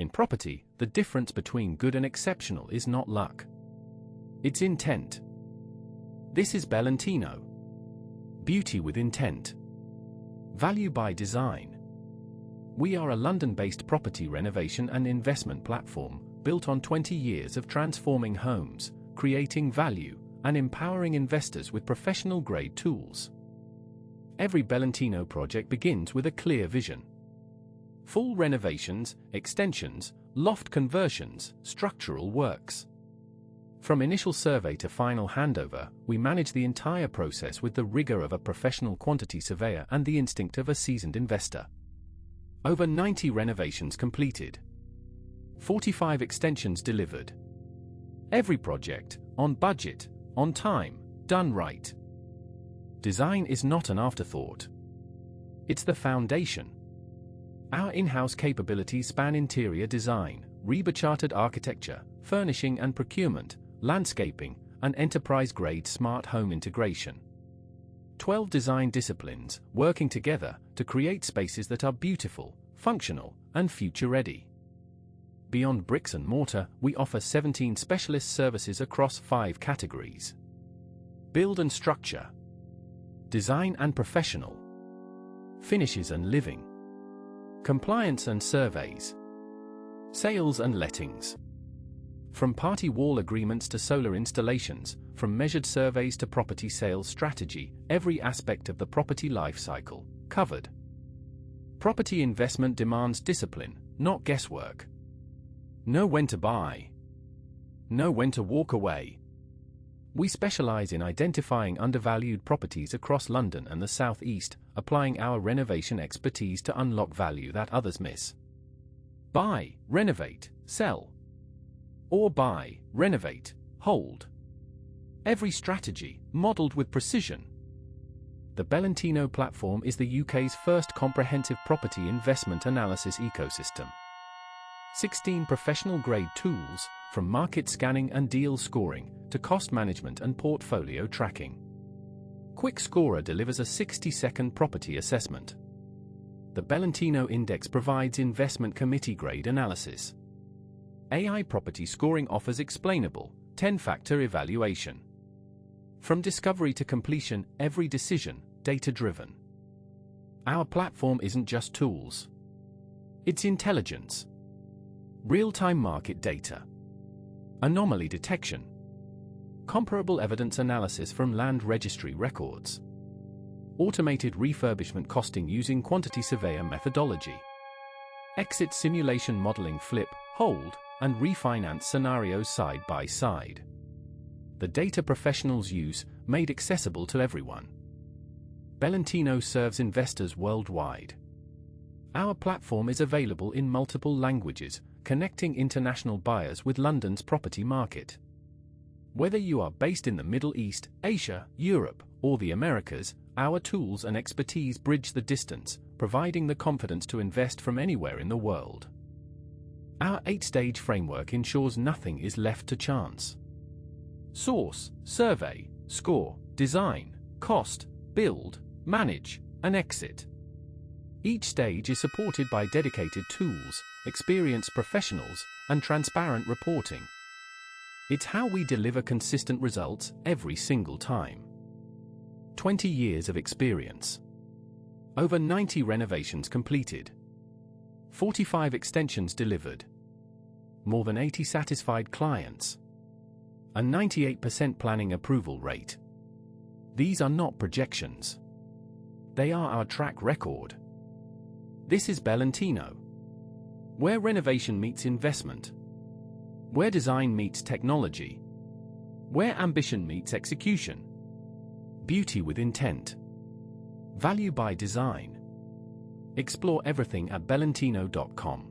In property, the difference between good and exceptional is not luck. It's intent. This is Belentino. Beauty with intent. Value by design. We are a London-based property renovation and investment platform, built on 20 years of transforming homes, creating value, and empowering investors with professional-grade tools. Every Belentino project begins with a clear vision. Full renovations, extensions, loft conversions, structural works. From initial survey to final handover, we manage the entire process with the rigor of a professional quantity surveyor and the instinct of a seasoned investor. Over 90 renovations completed. 45 extensions delivered. Every project, on budget, on time, done right. Design is not an afterthought. It's the foundation. Our in-house capabilities span interior design, RIBA-chartered architecture, furnishing and procurement, landscaping, and enterprise-grade smart home integration. 12 design disciplines working together to create spaces that are beautiful, functional, and future-ready. Beyond bricks and mortar, we offer 17 specialist services across 5 categories. Build and structure. Design and professional. Finishes and living. Compliance and surveys. Sales and lettings. From party wall agreements to solar installations, from measured surveys to property sales strategy, every aspect of the property life cycle covered. Property investment demands discipline, not guesswork. Know when to buy. Know when to walk away. We specialize in identifying undervalued properties across London and the South East, applying our renovation expertise to unlock value that others miss. Buy, renovate, sell. Or buy, renovate, hold. Every strategy, modeled with precision. The Belentino platform is the UK's first comprehensive property investment analysis ecosystem. 16 professional-grade tools, from market scanning and deal scoring, to cost management and portfolio tracking. Quick Scorer delivers a 60-second property assessment. The Belentino Index provides investment committee-grade analysis. AI Property Scoring offers explainable, 10-factor evaluation. From discovery to completion, every decision, data-driven. Our platform isn't just tools. It's intelligence. Real-time market data. Anomaly detection. Comparable evidence analysis from land registry records. Automated refurbishment costing using quantity surveyor methodology. Exit simulation modeling flip, hold, and refinance scenarios side by side. The data professionals use, made accessible to everyone. Belentino serves investors worldwide. Our platform is available in multiple languages, connecting international buyers with London's property market. Whether you are based in the Middle East, Asia, Europe, or the Americas, our tools and expertise bridge the distance, providing the confidence to invest from anywhere in the world. Our 8-stage framework ensures nothing is left to chance. Source, survey, score, design, cost, build, manage, and exit. Each stage is supported by dedicated tools, experienced professionals, and transparent reporting. It's how we deliver consistent results every single time. 20 years of experience. Over 90 renovations completed. 45 extensions delivered. More than 80 satisfied clients. A 98% planning approval rate. These are not projections. They are our track record. This is Belentino. Where renovation meets investment. Where design meets technology. Where ambition meets execution. Beauty with intent. Value by design. Explore everything at belentino.com.